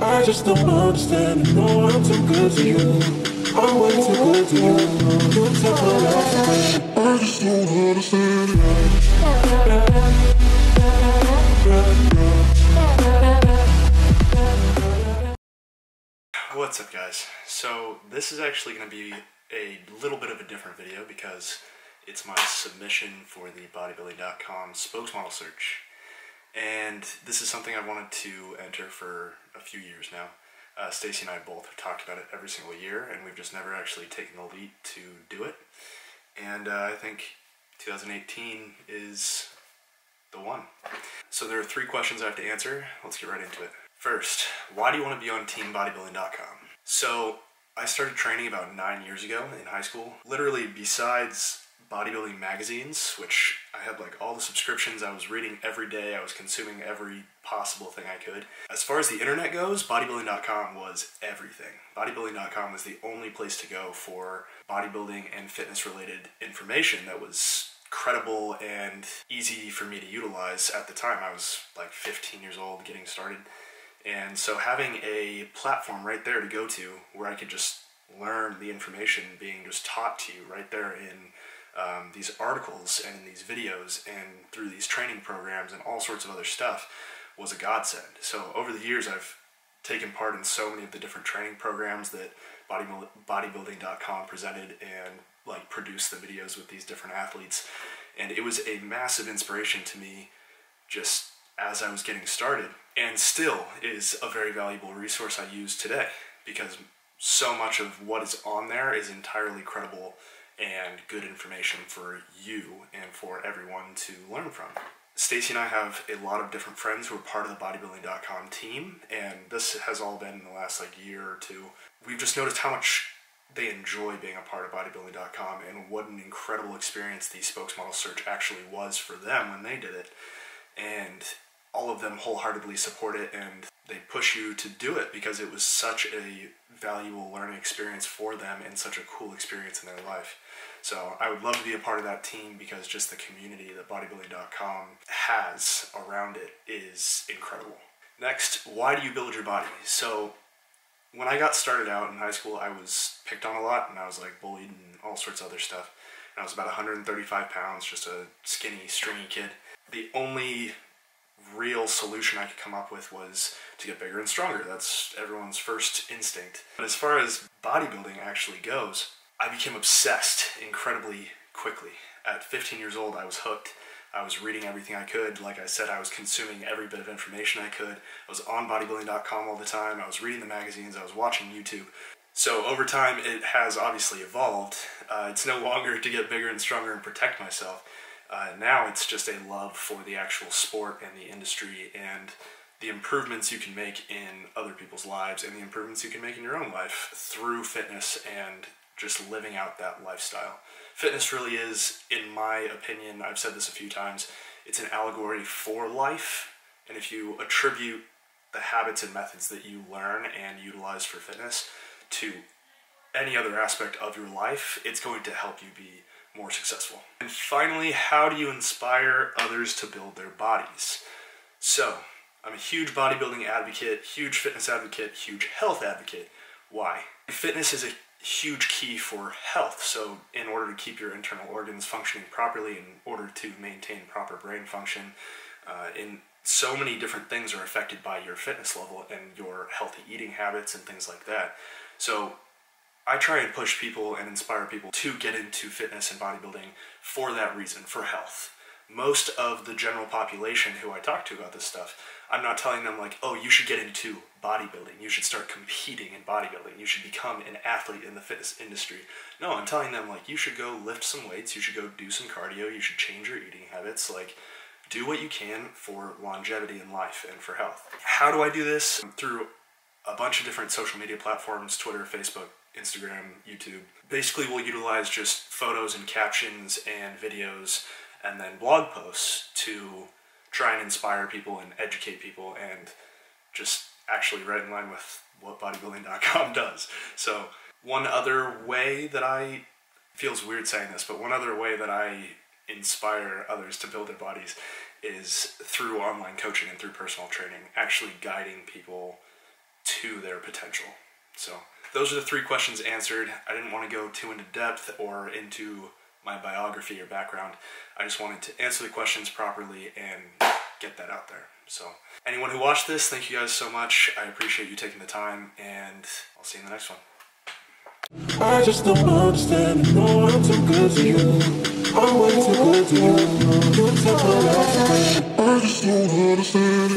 I just don't understand it. No, I'm too good to you. I'm way too good to you. You took my life away. I just don't understand it. What's up, guys? So this is actually going to be a little bit of a different video because it's my submission for the Bodybuilding.com Spokesmodel Search. And this is something I wanted to enter for a few years now. Stacy and I both have talked about it every single year, and we've just never actually taken the leap to do it. And I think 2018 is the one. So there are 3 questions I have to answer. Let's get right into it. First, why do you want to be on TeamBodybuilding.com? So I started training about 9 years ago in high school. Literally, besides bodybuilding magazines, which I had like all the subscriptions, I was reading every day, I was consuming every possible thing I could. As far as the internet goes, bodybuilding.com was everything. Bodybuilding.com was the only place to go for bodybuilding and fitness related information that was credible and easy for me to utilize. At the time, I was like 15 years old getting started. And so having a platform right there to go to where I could just learn the information being just taught to you right there in these articles and in these videos and through these training programs and all sorts of other stuff was a godsend. So over the years I've taken part in so many of the different training programs that bodybuilding.com presented and like produced the videos with these different athletes, and it was a massive inspiration to me just as I was getting started, and still is a very valuable resource I use today because so much of what is on there is entirely credible and good information for you and for everyone to learn from. Stacy and I have a lot of different friends who are part of the bodybuilding.com team, and this has all been in the last like year or two. We've just noticed how much they enjoy being a part of bodybuilding.com and what an incredible experience the Spokesmodel Search actually was for them when they did it. And all of them wholeheartedly support it, and they push you to do it because it was such a valuable learning experience for them and such a cool experience in their life. So I would love to be a part of that team because just the community that bodybuilding.com has around it is incredible. Next, why do you build your body? So when I got started out in high school, I was picked on a lot and I was like bullied and all sorts of other stuff. And I was about 135 pounds, just a skinny, stringy kid. The only real solution I could come up with was to get bigger and stronger. That's everyone's first instinct. But as far as bodybuilding actually goes, I became obsessed incredibly quickly. At 15 years old, I was hooked. I was reading everything I could. Like I said, I was consuming every bit of information I could. I was on bodybuilding.com all the time. I was reading the magazines. I was watching YouTube. So over time, it has obviously evolved. It's no longer to get bigger and stronger and protect myself. Now it's just a love for the actual sport and the industry and the improvements you can make in other people's lives and the improvements you can make in your own life through fitness and just living out that lifestyle. Fitness really is, in my opinion, I've said this a few times, it's an allegory for life. And if you attribute the habits and methods that you learn and utilize for fitness to any other aspect of your life, it's going to help you be more successful. And finally, how do you inspire others to build their bodies? So, I'm a huge bodybuilding advocate, huge fitness advocate, huge health advocate. Why? Fitness is a huge key for health. So in order to keep your internal organs functioning properly, in order to maintain proper brain function, in so many different things are affected by your fitness level and your healthy eating habits and things like that. So I try and push people and inspire people to get into fitness and bodybuilding for that reason, for health. Most of the general population who I talk to about this stuff, I'm not telling them like, oh, you should get into bodybuilding, you should start competing in bodybuilding, you should become an athlete in the fitness industry. No, I'm telling them like, you should go lift some weights, you should go do some cardio, you should change your eating habits, like do what you can for longevity in life and for health. How do I do this? Through a bunch of different social media platforms, Twitter, Facebook, Instagram, YouTube. Basically, we'll utilize just photos and captions and videos and then blog posts to try and inspire people and educate people and just actually right in line with what bodybuilding.com does. So one other way that it feels weird saying this, but one other way that I inspire others to build their bodies is through online coaching and through personal training, actually guiding people to their potential. So those are the 3 questions answered. I didn't want to go too into depth or into my biography or background. I just wanted to answer the questions properly and get that out there. So anyone who watched this, thank you guys so much. I appreciate you taking the time, and I'll see you in the next one. I just don't understand anymore. I'm too good to you. I'm way too good to you. You took my life away. I just don't understand.